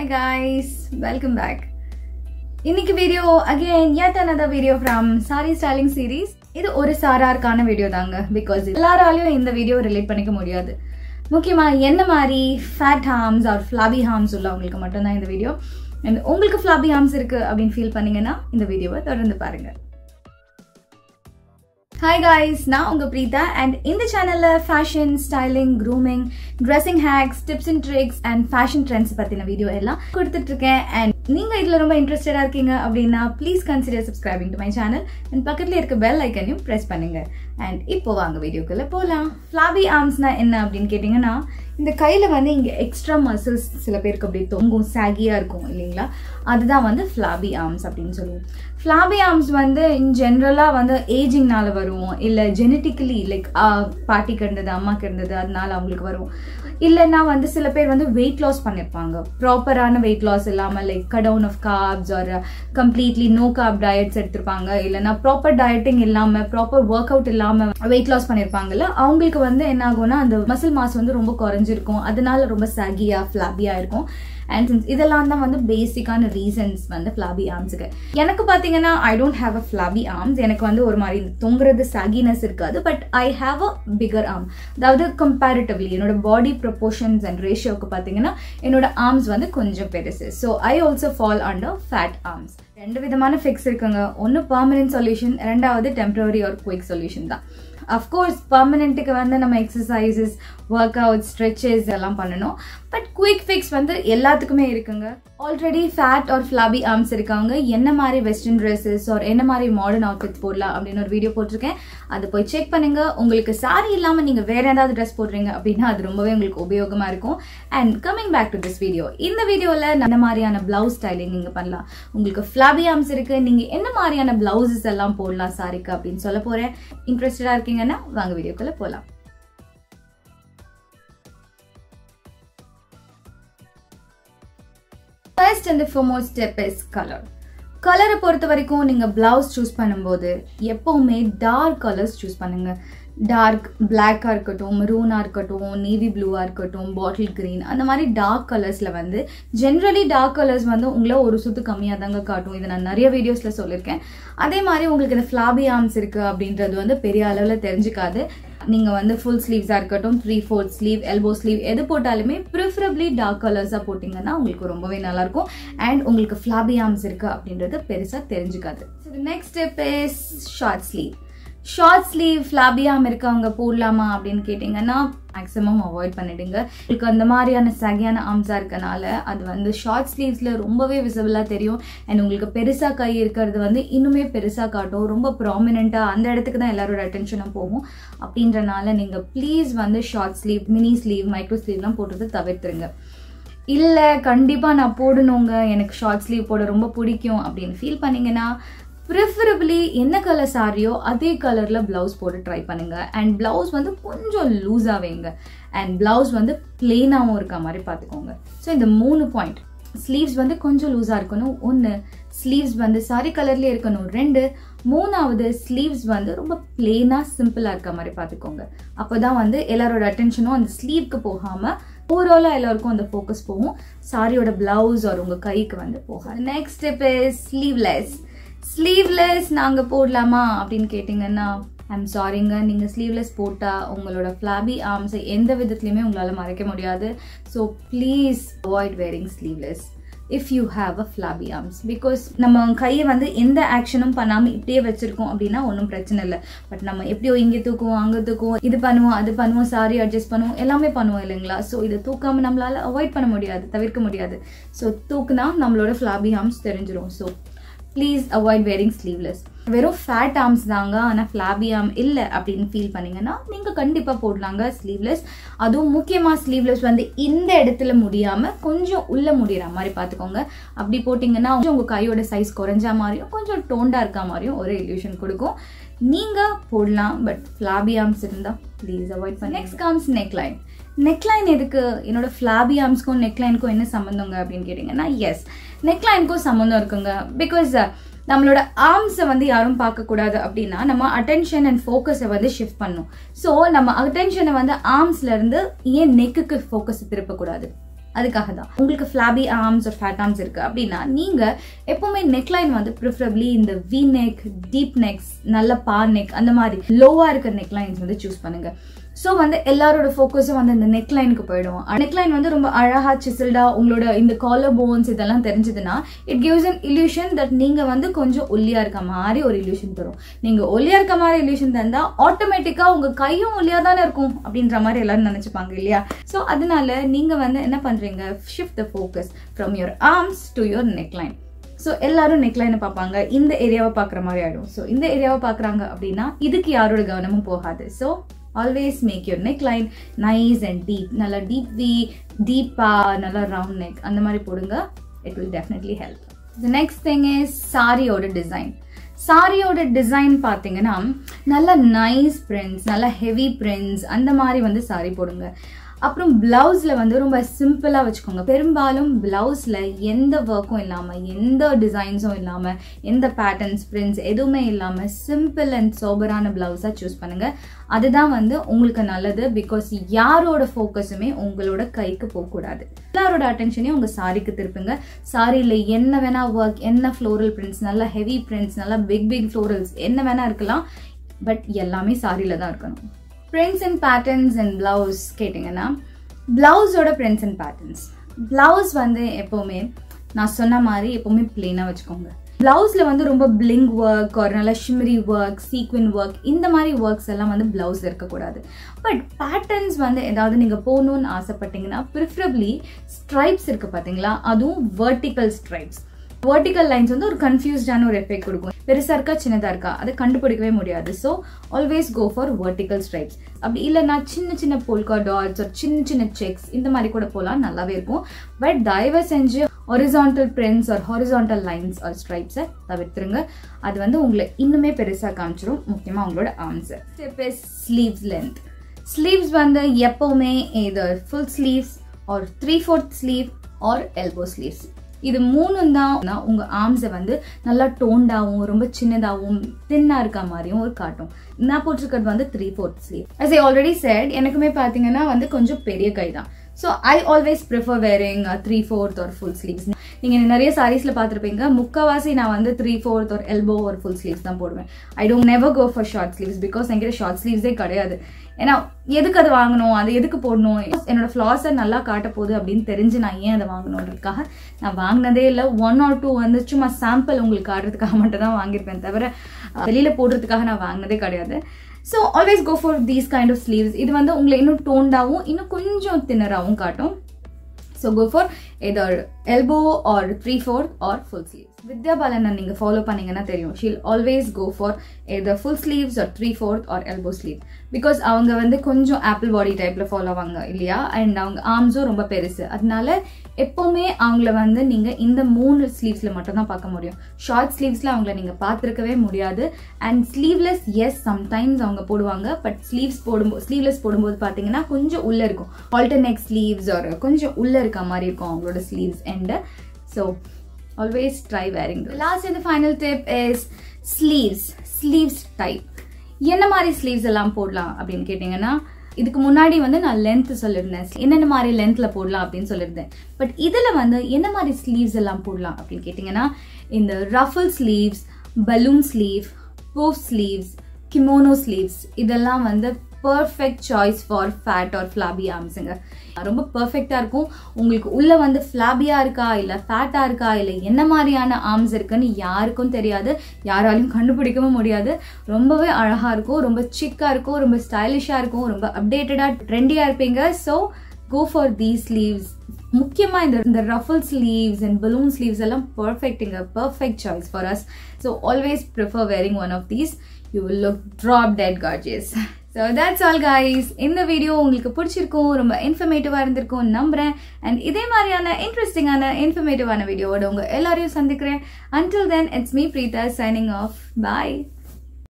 Hi guys, welcome back. இன்னைக்கு video again yet another video from Saree Styling series. இது ஒரு சாரார்க்கான video தாங்க because எல்லாராலையும் இந்த வீடியோ ரிலேட் பண்ணிக்க முடியாது. முக்கியமா என்ன மாதிரி fat arms or flabby arms உள்ளவங்களுக்கு மட்டும் தான் இந்த வீடியோ. and உங்களுக்கு flabby arms இருக்கு அப்படினு ஃபீல் பண்ணீங்கனா இந்த வீடியோவை தொடர்ந்து பாருங்க. Hi guys, நான் உங்க Preetha and இந்த சேனல்ல fashion, styling, grooming, dressing hacks, tips and tricks and fashion trends பத்தின வீடியோ எல்லாம் கொடுத்துட்டு இருக்கேன். and நீங்க இதுல ரொம்ப இன்ட்ரெஸ்டடா இருக்கீங்க அப்படினா please consider subscribing to my channel and பக்கத்துல இருக்க bell icon-ஐயும் press பண்ணுங்க. and இப்போ வாங்க வீடியோக்குள்ள போலாம். flabby arms-னா என்ன அப்படினு கேட்டிங்கனா இந்த கையில வந்து இங்க எக்ஸ்ட்ரா மசில்ஸ் சில பேருக்கு அப்படியே தொங்கும், சாகியா இருக்கும் இல்லீங்களா, அதுதான் வந்து flabby arms அப்படினு சொல்லுவோம். flabby arms வந்து in generally வந்து ஏஜிங்னால வரும், இல்ல ஜெனட்டிக்கலி லைக் பாட்டிக்கு இருந்தது அம்மாக்கு இருந்தது அதனால அவங்களுக்கு வரும். இல்லைன்னா வந்து சில பேர் வந்து வெயிட் லாஸ் பண்ணிருப்பாங்க, ப்ராப்பரான வெயிட் லாஸ் இல்லாம like cut down of carbs or completely no carb diets எடுத்திருப்பாங்க, இல்லைன்னா ப்ராப்பர் டயட்டிங் இல்லாம ப்ராப்பர் ஒர்க் அவுட் இல்லாம வெயிட் லாஸ் பண்ணிருப்பாங்கல்ல, அவங்களுக்கு வந்து என்ன ஆகும்னா அந்த மசில் மாஸ் வந்து ரொம்ப குறைஞ்சிருக்கும், அதனால ரொம்ப சாகியா ஃபிளாபியா இருக்கும். and since இதெல்லாம் தான் வந்து பேசிக்கான ரீசன்ஸ் வந்து flabby armsக்கு. எனக்கு பாத்தீங்கன்னா I don't have a flabby arms. எனக்கு வந்து ஒரு மாதிரி தொங்குறது சாகினஸ் இருக்காது, but I have a bigger arm. அதாவது comparatively என்னோட பாடி ப்ரொபோர்ஷன்ஸ் அண்ட் ரேஷியோக்கு பாத்தீங்கன்னா என்னோட ஆர்ம்ஸ் வந்து கொஞ்சம் பெருசு. so I also fall under fat arms. ரெண்டு விதமான ஃபிக்ஸ் இருக்குங்க, ஒன்னு பெர்மனன்ட் சொல்யூஷன், ரெண்டாவது டெம்பரரி ஆர் குயிக் சொல்யூஷன் தான். அஃப்கோர்ஸ் பெர்மனன்ட்டுக்கு வந்து நம்ம எக்ஸசைசஸ், ஒர்க் அவுட், ஸ்ட்ரெச்சஸ் எல்லாம் பண்ணணும், பட் குயிக் ஃபிக்ஸ் வந்து எல்லாத்துக்குமே இருக்குங்க. ஆல்ரெடி ஃபேட் ஆர் ஃபிளாபி ஆர்ம்ஸ் இருக்கவங்க என்ன மாதிரி வெஸ்டர்ன் ட்ரெஸ்ஸஸ் ஆர் என்ன மாதிரி மாடர்ன் அவுட்ஃபிட்ஸ் போடலாம் அப்படின்னு ஒரு வீடியோ போட்டிருக்கேன், அதை போய் செக் பண்ணுங்க. உங்களுக்கு சாரி இல்லாம நீங்க வேற ஏதாவது ட்ரெஸ் போடுறீங்க அப்படின்னா அது ரொம்பவே உங்களுக்கு உபயோகமா இருக்கும். And coming back to this video, இந்த வீடியோல என்ன மாதிரியான பிளவுஸ் ஸ்டைலிங் நீங்க பண்ணலாம், உங்களுக்கு ஃபிளாபி ஆர்ம்ஸ் இருக்கு, நீங்க என்ன மாதிரியான பிளவுசஸ் எல்லாம் போடலாம் சாரிக்கு அப்படின்னு சொல்ல போறேன். இன்ட்ரெஸ்டடா இருக்கீங்கன்னா வாங்க வீடியோக்குள்ள போலாம். First and the foremost step is color. கலரை பொறுத்த வரைக்கும் நீங்க பிளவுஸ் சூஸ் பண்ணும்போது எப்பவுமே டார்க் கலர்ஸ் சூஸ் பண்ணுங்க. டார்க் பிளாக்கா இருக்கட்டும், மெரூனா இருக்கட்டும், நேவி ப்ளூவா இருக்கட்டும், பாட்டில் கிரீன், அந்த மாதிரி டார்க் கலர்ஸ்ல வந்து ஜென்ரலி டார்க் கலர்ஸ் வந்து உங்களை ஒரு சுத்து கம்மியா தாங்க காட்டும். இதை நான் நிறைய வீடியோஸ்ல சொல்லியிருக்கேன். அதே மாதிரி உங்களுக்கு இந்த ஃபிளாபி ஆர்ம்ஸ் இருக்கு அப்படின்றது வந்து பெரிய அளவுல தெரிஞ்சுக்காது. நீங்க வந்து ஃபுல் ஸ்லீவ்ஸா இருக்கட்டும், 3/4 ஸ்லீவ், எல்போ ஸ்லீவ் எது போட்டாலுமே ப்ரிஃபரபிளி டார்க் கலர்ஸா போட்டீங்கன்னா உங்களுக்கு ரொம்பவே நல்லா இருக்கும். அண்ட் உங்களுக்கு ஃபிளாபி ஆர்ம்ஸ் இருக்கு அப்படின்றது பெருசா தெரிஞ்சுக்காது. Next step is short sleeve. Short sleeve flabby arm இருக்கவங்க போடலாமா அப்படின்னு கேட்டீங்கன்னா மேக்ஸிமம் அவாய்ட் பண்ணிடுங்க. உங்களுக்கு அந்த மாதிரியான சகையான ஆர்ம்ஸா இருக்கனால அது வந்து ஷார்ட் ஸ்லீவ்ஸ்ல ரொம்பவே விசிபிளா தெரியும். அண்ட் உங்களுக்கு பெருசா கை இருக்கிறது வந்து இன்னுமே பெருசா காட்டும், ரொம்ப ப்ராமினென்ட்டா அந்த இடத்துக்கு தான் எல்லாரோட அட்டென்ஷனும் போகும். அப்படின்றனால நீங்க ப்ளீஸ் வந்து short sleeve, mini sleeve, micro ஸ்லீவ்லாம் போட்டது தவிர்த்துருங்க. இல்ல கண்டிப்பா நான் போடணுங்க, எனக்கு ஷார்ட் ஸ்லீவ் போட ரொம்ப பிடிக்கும் அப்படின்னு ஃபீல் பண்ணீங்கன்னா ப்ரிஃபரபிளி என்ன கலர் சாரியோ அதே கலர்ல பிளவுஸ் போட்டு ட்ரை பண்ணுங்க. அண்ட் பிளவுஸ் வந்து கொஞ்சம் லூஸா வைங்க. அண்ட் பிளவுஸ் வந்து பிளெயினாகவும் இருக்க மாதிரி பார்த்துக்கோங்க. ஸோ இந்த 3 பாயிண்ட், ஸ்லீவ்ஸ் வந்து கொஞ்சம் லூஸா இருக்கணும் 1, ஸ்லீவ்ஸ் வந்து சாரி கலர்லயே இருக்கணும் 2, 3வது ஸ்லீவ்ஸ் வந்து ரொம்ப பிளெயினா சிம்பிளா இருக்க மாதிரி பார்த்துக்கோங்க. அப்போதான் வந்து எல்லாரோட அட்டென்ஷனும் அந்த ஸ்லீவ்க்கு போகாம ஓவராலா எல்லாருக்கும் அந்த ஃபோக்கஸ் போகும், சாரியோட பிளவுஸ் ஒரு உங்க கைக்கு வந்து போகாது. Next step is sleeveless. Sleeveless நாங்க போடலாமா அப்படின்னு கேட்டீங்கன்னா ஐம் சாரிங்க, நீங்க ஸ்லீவ்லெஸ் போட்டா உங்களோட ஃபிளாபி ஆர்ம்ஸை எந்த விதத்துலயுமே உங்களால மறைக்க முடியாது. So please avoid wearing sleeveless if you have a flabby arms. because நம்ம கையை வந்து எந்த ஆக்ஷனும் பண்ணாம இப்படியே வச்சிருக்கோம் அப்படின்னா ஒன்றும் பிரச்சனை இல்லை. பட் நம்ம எப்படியோ இங்கே தூக்குவோம், அங்கே தூக்குவோம், இது பண்ணுவோம், அது பண்ணுவோம், சாரி அட்ஜஸ்ட் பண்ணுவோம், எல்லாமே பண்ணுவோம் இல்லைங்களா. ஸோ இதை தூக்காம நம்மளால அவாய்ட் பண்ண முடியாது, தவிர்க்க முடியாது. ஸோ தூக்குனா நம்மளோட ஃபிளாபி ஆர்ம்ஸ் தெரிஞ்சிடும். So please avoid wearing sleeveless. வெறும் ஃபேட் ஆர்ம்ஸ் தாங்க ஆனால் ஃபிளாபி ஆர்ம் இல்லை அப்படின்னு ஃபீல் பண்ணீங்கன்னா நீங்கள் கண்டிப்பாக போடலாங்க ஸ்லீவ்லெஸ். அதுவும் முக்கியமாக ஸ்லீவ்லெஸ் வந்து இந்த இடத்துல முடியாமல் கொஞ்சம் உள்ள முடிகிற மாதிரி பார்த்துக்கோங்க. அப்படி போட்டிங்கன்னா உங்கள் கையோட சைஸ் குறைஞ்சா மாதிரியும் கொஞ்சம் டோண்டாக இருக்க மாதிரியும் ஒரு இல்யூஷன் கொடுக்கும். நீங்கள் போடலாம், பட் ஃபிளாபி ஆர்ம்ஸ் இருந்தால் ப்ளீஸ் அவாய்ட் பண்ணி. Next comes neckline. நெக்லைன் எதுக்கு? என்னோட ஃபிளாபி ஆர்ம்ஸ்க்கும் நெக்லைனுக்கும் என்ன சம்மந்தங்க அப்படின்னு கேட்டிங்கன்னா எஸ், நெக்லைனுக்கும் சம்மந்தம் இருக்குங்க. பிகாஸ் நம்மளோட ஆர்ம்ஸை வந்து யாரும் பார்க்கக்கூடாது அப்படின்னா நம்ம அட்டென்ஷன் அண்ட் ஃபோக்கஸை வந்து ஷிஃப்ட் பண்ணணும். ஸோ நம்ம அட்டென்ஷனை வந்து ஆர்ம்ஸ்ல இருந்து ஏன் நெக்குக்கு ஃபோக்கஸ் திருப்பக்கூடாது? அதுக்காக தான். உங்களுக்கு flabby arms or fat arms இருக்கு அப்படின்னா நீங்க எப்பவுமே நெக்லைன் வந்து ப்ரிஃபரபிளி இந்த வி நெக், டீப் நெக்ஸ், நல்ல பா நெக் அந்த மாதிரி லோவா இருக்கிற நெக்லைன்ஸ் வந்து சூஸ் பண்ணுங்க. ஸோ வந்து எல்லாரோட ஃபோக்கஸும் வந்து இந்த நெக்லைனுக்கு போயிடும். நெக்லைன் வந்து ரொம்ப அழகா சிசில்டா உங்களோட இந்த காலர் போன்ஸ் இதெல்லாம் தெரிஞ்சதுன்னா it gives an illusion that நீங்க வந்து கொஞ்சம் ஒல்லியா இருக்க மாதிரி ஒரு இல்யூஷன் தரும். நீங்க ஒல்லியா இருக்க மாதிரி இல்யூஷன் தந்தா ஆட்டோமேட்டிக்கா உங்க கையும் ஒல்லியா தானே இருக்கும் அப்படின்ற மாதிரி எல்லாரும் நினைச்சுப்பாங்க இல்லையா? ஸோ அதனால நீங்க வந்து என்ன பண்றீங்க, shift the focus from your arms to your neckline. So எல்லாரும் நெக்லைனை பார்ப்பாங்க, இந்த ஏரியாவை பார்க்குற மாதிரி ஆயிடும். ஸோ இந்த ஏரியாவை பார்க்குறாங்க அப்படின்னா இதுக்கு யாரோட கவனமும் போகாது. So always make your neckline nice and deep. Nalla deep V, deep pa, nalla round neck and mari podunga. It will definitely help. The next thing is saree oda design. Saree oda design pathingana nalla nice prints, nalla heavy prints and mari vandu saree podunga. அப்புறம் பிளவுஸ்ல வந்து ரொம்ப சிம்பிளா வச்சுக்கோங்க. பெரும்பாலும் பிளவுஸ்ல எந்த ஒர்க்கும் இல்லாம, எந்த டிசைன்ஸும் இல்லாம, எந்த பேட்டர்ன்ஸ், பிரிண்ட்ஸ் எதுவுமே இல்லாம சிம்பிள் அண்ட் சோபரான பிளவுஸா சூஸ் பண்ணுங்க. அதுதான் வந்து உங்களுக்கு நல்லது. பிகாஸ் யாரோட ஃபோக்கஸுமே உங்களோட கைக்கு போகக்கூடாது. எல்லாரோட அட்டென்ஷனையும் உங்க சாரிக்கு திருப்புங்க. சாரியில என்ன வேணா ஒர்க், என்ன ஃப்ளோரல் பிரிண்ட்ஸ், நல்ல ஹெவி பிரிண்ட்ஸ், நல்ல பிக் பிக் ஃப்ளோரல்ஸ் என்ன வேணா இருக்கலாம். பட் எல்லாமே சாரியில தான் இருக்கணும். Prints and patterns and blouse கேட்டிங்கன்னா பிளவுஸோட prints and patterns. பிளவுஸ் வந்து எப்போவுமே நான் சொன்ன மாதிரி எப்போவுமே பிளெயினாக வச்சுக்கோங்க. பிளவுஸில் வந்து ரொம்ப பிளிங் ஒர்க், ஒரு நல்ல ஷிமரி ஒர்க், சீக்வன் ஒர்க் இந்த மாதிரி ஒர்க்ஸ் எல்லாம் வந்து பிளவுஸ் இருக்கக்கூடாது. பட் பேட்டர்ன்ஸ் வந்து ஏதாவது நீங்கள் போகணுன்னு ஆசைப்பட்டீங்கன்னா ப்ரிஃபரபிளி ஸ்ட்ரைப்ஸ் இருக்குது பார்த்தீங்களா, அதுவும் வெர்டிக்கல் ஸ்ட்ரைப்ஸ். வெர்டிக்கல் லைன்ஸ் வந்து ஒரு கன்ஃபியூஸ்டான ஒரு எஃபெக்ட் கொடுக்கும். பெருசா இருக்கா சின்னதா இருக்கா அதை கண்டுபிடிக்கவே முடியாது. So always go for vertical stripes. அப்படி இல்லைன்னா சின்ன சின்ன போல்கா டாட்ஸ் ஒரு சின்ன சின்ன செக்ஸ் இந்த மாதிரி கூட போகலாம், நல்லாவே இருக்கும். பட் தயவு செஞ்சு horizontal prints or horizontal lines or ஸ்ட்ரைப்ஸை தவிர்த்துருங்க. அது வந்து உங்களை இன்னுமே பெருசா காமிச்சிடும், முக்கியமாக உங்களோட arms. Step is sleeves length. Sleeves வந்து எப்பவுமே either full sleeves or 3/4 sleeve or elbow sleeves. இது மூணும் தான் உங்க ஆர்ம்ஸை வந்து நல்லா டோண்டாவும் ரொம்ப சின்னதாகவும் தின்னா இருக்க மாதிரியும் ஒரு காட்டும். நான் போட்டிருக்கிறது வந்து 3/4 sleeve. as I already said, எனக்குமே பார்த்தீங்கன்னா வந்து கொஞ்சம் பெரிய கை தான். So I always prefer wearing 3/4 ஒரு ஃபுல் ஸ்லீவ்ஸ். நீங்கள் நிறைய சாரீஸில் பார்த்துருப்பீங்க, முக்கால்வாசி நான் வந்து 3/4 ஒரு எல்போ ஒரு ஃபுல் ஸ்லீவ்ஸ் தான் போடுவேன். I don't never go for short sleeves because என்கிட்ட ஷார்ட் ஸ்லீவ்ஸே கிடையாது. ஏன்னா எதுக்கு அதை வாங்கணும், அதை எதுக்கு போடணும், என்னோட ஃப்ளாஸை நல்லா காட்ட போகுது அப்படின்னு தெரிஞ்சு நான் ஏன் அதை வாங்கணுன்றதுக்காக நான் வாங்கினதே இல்லை. 1 or 2 வந்து சும்மா சாம்பிள் உங்களுக்கு காட்டுறதுக்காக மட்டும் தான் வாங்கியிருப்பேன், தவிர வெளியில போடுறதுக்காக நான் வாங்கினதே கிடையாது. So always go for these kind of sleeves. இது வந்து உங்களை இன்னும் டோண்டாகவும் இன்னும் கொஞ்சம் தின்னராகவும் காட்டும். So go for either elbow or 3/4 or full sleeves. Vidya பாலனை நீங்கள் ஃபாலோ பண்ணீங்கன்னா தெரியும், she'll always go for either full sleeves or 3/4 or elbow sleeve. Because அவங்க வந்து கொஞ்சம் ஆப்பிள் பாடி டைப்ல ஃபாலோ ஆவாங்க இல்லையா, அண்ட் அவங்க ஆர்ம்ஸும் ரொம்ப பெருசு. அதனால எப்பவுமே அவங்கள வந்து நீங்க இந்த 3 ஸ்லீவ்ஸ்ல மட்டும் தான் பார்க்க முடியும். ஷார்ட் ஸ்லீவ்ஸ்ல அவங்கள நீங்க பார்த்துருக்கவே முடியாது. அண்ட் ஸ்லீவ்லெஸ் எஸ் சம்டைம்ஸ் அவங்க போடுவாங்க, பட் ஸ்லீவ்லெஸ் போடும்போது பார்த்தீங்கன்னா கொஞ்சம் உள்ள இருக்கும், ஆல்டர்னேட் ஸ்லீவ்ஸ் ஒரு கொஞ்சம் உள்ள இருக்க மாதிரி இருக்கும் அவங்களோட sleeves end. So always try wearing those. The last and the final tip is sleeves type. என்ன மாதிரி ஸ்லீவ்ஸ் எல்லாம் போடலாம் அப்படின்னு கேட்டீங்கன்னா, இதுக்கு முன்னாடி வந்து நான் லென்த் சொல்லியிருந்தேன், என்னென்ன மாதிரி லென்த்ல போடலாம் அப்படின்னு சொல்லியிருந்தேன். பட் இதுல வந்து என்ன மாதிரி ஸ்லீவ்ஸ் எல்லாம் போடலாம் அப்படின்னு கேட்டீங்கன்னா, இந்த ruffle sleeves, balloon sleeve, puff sleeves, kimono sleeves இதெல்லாம் வந்து perfect choice for fat or flabby ஆர்ம்ஸுங்க. ரொம்ப பர்ஃபெக்டா இருக்கும். உங்களுக்கு உள்ள வந்து ஃப்ளாபியா இருக்கா இல்ல ஃபேட்டா இருக்கா இல்ல என்ன மாதிரியான ஆர்ம்ஸ் இருக்குன்னு யாருக்கும் தெரியாது, யாராலையும் கண்டுபிடிக்கவும் முடியாது. ரொம்பவே அழகா இருக்கும், ரொம்ப சிக்கா இருக்கும், ரொம்ப ஸ்டைலிஷா இருக்கும், ரொம்ப அப்டேட்டடா ட்ரெண்டியா இருப்பீங்க. So go for these sleeves. முக்கியமா இந்த ruffle sleeves and balloon sleeves எல்லாம் perfect choice for us. So always prefer wearing one of these. You will look drop dead gorgeous. So that's all guys. இந்த video உங்களுக்கு பிடிச்சிருக்கும், ரொம்ப இன்ஃபர்மேட்டிவா இருந்திருக்கும் நம்புறேன். And இதே மாதிரியான இன்ட்ரெஸ்டிங்கான இன்ஃபர்மேட்டிவான வீடியோவோட உங்க எல்லாரையும் சந்திக்கிறேன். Until then, it's me Preetha signing off. Bye.